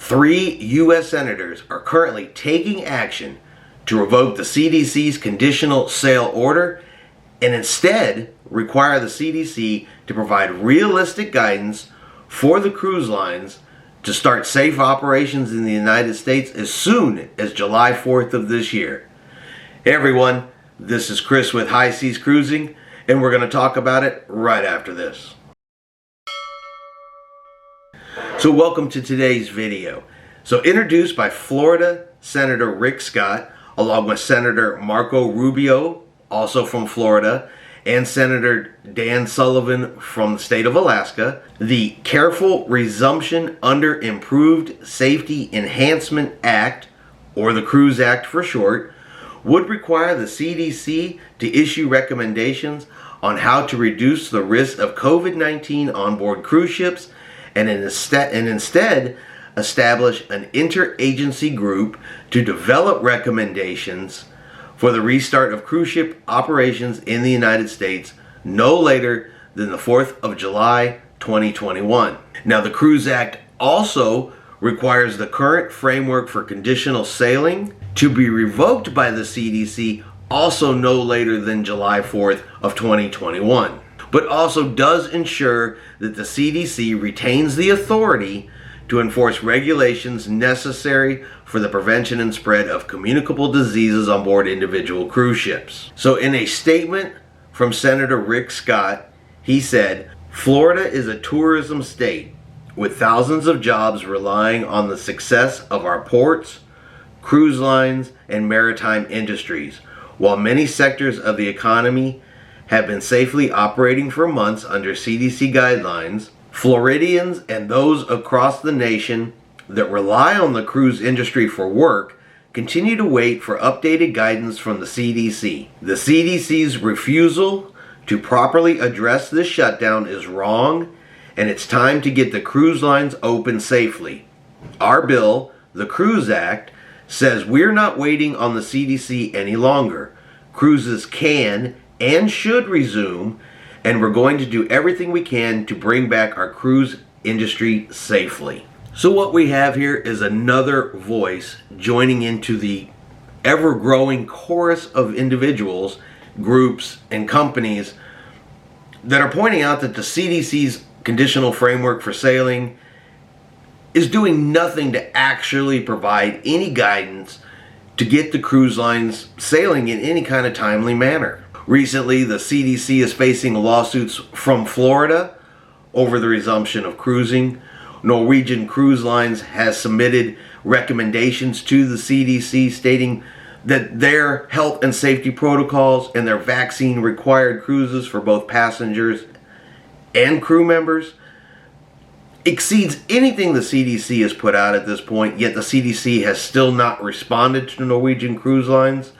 3 U.S. senators are currently taking action to revoke the CDC's conditional sale order and instead require the CDC to provide realistic guidance for the cruise lines to start safe operations in the United States as soon as July 4th of this year. Hey everyone, this is Chris with High Seas Cruising, and we're going to talk about it right after this. So welcome to today's video. So introduced by Florida Senator Rick Scott, along with Senator Marco Rubio, also from Florida, and Senator Dan Sullivan from the state of Alaska, the Careful Resumption Under Improved Safety Enhancement Act, or the Cruise Act for short, would require the CDC to issue recommendations on how to reduce the risk of COVID-19 on board cruise ships and instead establish an interagency group to develop recommendations for the restart of cruise ship operations in the United States no later than the 4th of July 2021. Now, the Cruise Act also requires the current framework for conditional sailing to be revoked by the CDC also no later than July 4th of 2021, but also does ensure that the CDC retains the authority to enforce regulations necessary for the prevention and spread of communicable diseases on board individual cruise ships. So in a statement from Senator Rick Scott, he said, "Florida is a tourism state with thousands of jobs relying on the success of our ports, cruise lines, and maritime industries. While many sectors of the economy have been safely operating for months under CDC guidelines, Floridians and those across the nation that rely on the cruise industry for work continue to wait for updated guidance from the CDC. The CDC's refusal to properly address this shutdown is wrong, and it's time to get the cruise lines open safely. Our bill, the Cruise Act, says we're not waiting on the CDC any longer. Cruises can and should resume, and we're going to do everything we can to bring back our cruise industry safely." So what we have here is another voice joining into the ever-growing chorus of individuals, groups, and companies that are pointing out that the CDC's conditional framework for sailing is doing nothing to actually provide any guidance to get the cruise lines sailing in any kind of timely manner. Recently, the CDC is facing lawsuits from Florida over the resumption of cruising. Norwegian Cruise Lines has submitted recommendations to the CDC stating that their health and safety protocols and their vaccine-required cruises for both passengers and crew members exceeds anything the CDC has put out at this point, yet the CDC has still not responded to Norwegian Cruise Lines.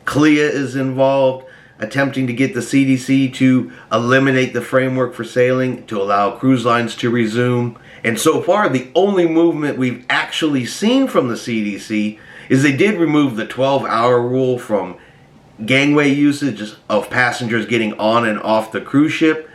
CLIA is involved, attempting to get the CDC to eliminate the framework for sailing to allow cruise lines to resume. And so far, the only movement we've actually seen from the CDC is they did remove the 12-hour rule from gangway usage of passengers getting on and off the cruise ship.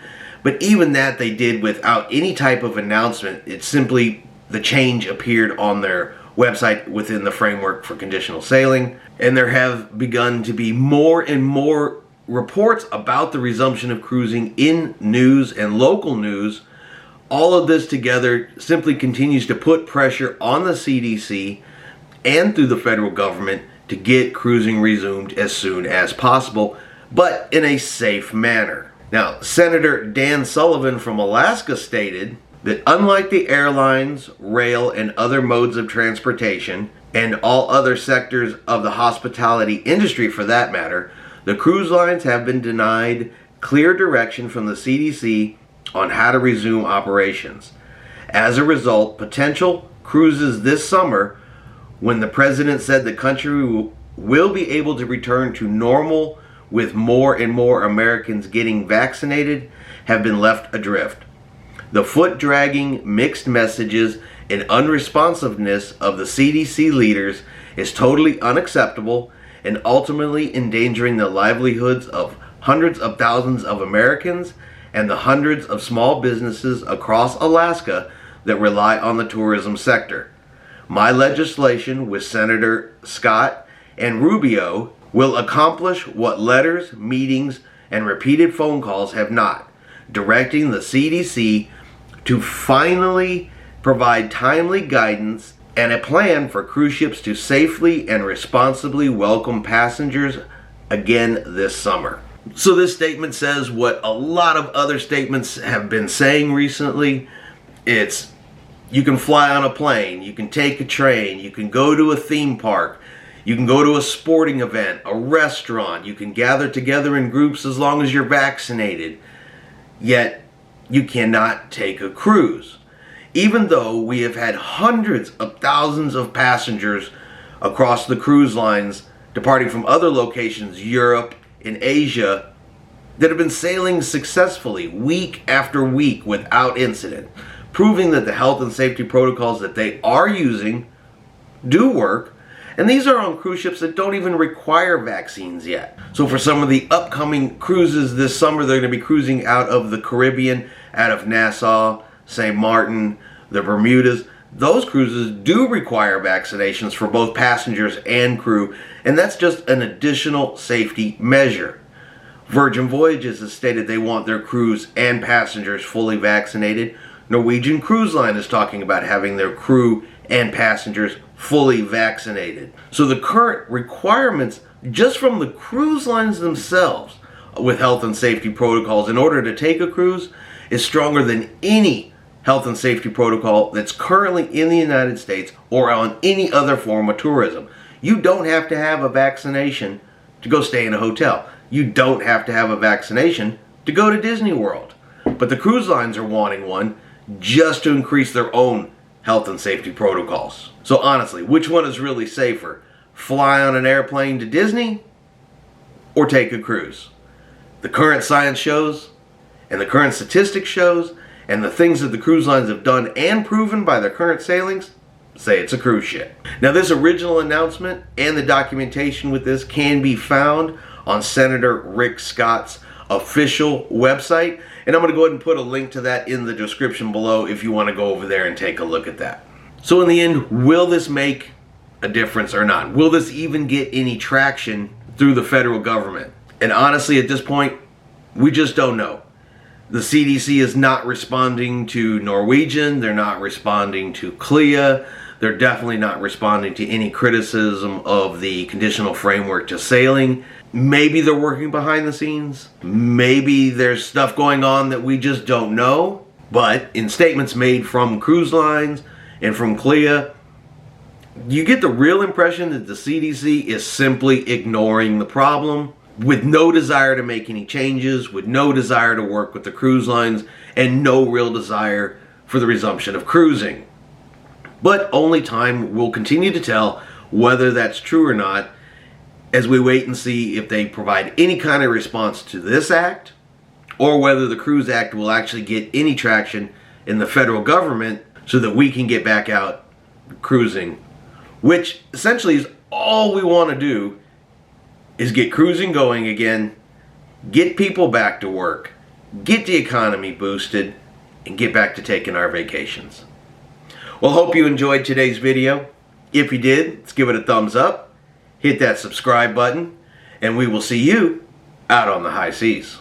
But even that they did without any type of announcement. It's simply the change appeared on their website within the framework for conditional sailing. And there have begun to be more and more reports about the resumption of cruising in news and local news. All of this together simply continues to put pressure on the CDC and through the federal government to get cruising resumed as soon as possible, but in a safe manner. Now, Senator Dan Sullivan from Alaska stated that unlike the airlines, rail, and other modes of transportation, and all other sectors of the hospitality industry for that matter, the cruise lines have been denied clear direction from the CDC on how to resume operations. As a result, potential cruises this summer, when the president said the country will be able to return to normal with more and more Americans getting vaccinated, have been left adrift. The foot-dragging, mixed messages, and unresponsiveness of the CDC leaders is totally unacceptable and ultimately endangering the livelihoods of hundreds of thousands of Americans and the hundreds of small businesses across Alaska that rely on the tourism sector. my legislation with Senator Scott and Rubio will accomplish what letters, meetings, and repeated phone calls have not, directing the CDC to finally provide timely guidance and a plan for cruise ships to safely and responsibly welcome passengers again this summer. So this statement says what a lot of other statements have been saying recently. It's, you can fly on a plane, you can take a train, you can go to a theme park, you can go to a sporting event, a restaurant, you can gather together in groups as long as you're vaccinated. Yet, you cannot take a cruise. Even though we have had hundreds of thousands of passengers across the cruise lines departing from other locations, Europe and Asia, that have been sailing successfully week after week without incident, proving that the health and safety protocols that they are using do work. And these are on cruise ships that don't even require vaccines yet. So for some of the upcoming cruises this summer, they're going to be cruising out of the Caribbean, out of Nassau, St. Martin, the Bermudas. Those cruises do require vaccinations for both passengers and crew, and that's just an additional safety measure. Virgin Voyages has stated they want their crews and passengers fully vaccinated. Norwegian Cruise Line is talking about having their crew and passengers fully vaccinated. So the current requirements just from the cruise lines themselves with health and safety protocols in order to take a cruise is stronger than any health and safety protocol that's currently in the United States or on any other form of tourism. You don't have to have a vaccination to go stay in a hotel. You don't have to have a vaccination to go to Disney World. But the cruise lines are wanting one just to increase their own health and safety protocols. So honestly, which one is really safer? Fly on an airplane to Disney or take a cruise? The current science shows, and the current statistics shows, and the things that the cruise lines have done and proven by their current sailings, say it's a cruise ship. Now this original announcement and the documentation with this can be found on Senator Rick Scott's official website, and I'm going to go ahead and put a link to that in the description below if you want to go over there and take a look at that. So in the end, will this make a difference or not? Will this even get any traction through the federal government? And honestly, at this point, we just don't know. The CDC is not responding to Norwegian, they're not responding to CLIA, they're definitely not responding to any criticism of the conditional framework to sailing. Maybe they're working behind the scenes. Maybe there's stuff going on that we just don't know. But in statements made from cruise lines and from CLIA, you get the real impression that the CDC is simply ignoring the problem with no desire to make any changes, with no desire to work with the cruise lines, and no real desire for the resumption of cruising. But only time will continue to tell whether that's true or not, as we wait and see if they provide any kind of response to this act, or whether the Cruise Act will actually get any traction in the federal government so that we can get back out cruising, which essentially is all we want to do, is get cruising going again, get people back to work, get the economy boosted, and get back to taking our vacations. Well, hope you enjoyed today's video. If you did, let's give it a thumbs up, hit that subscribe button, and we will see you out on the high seas.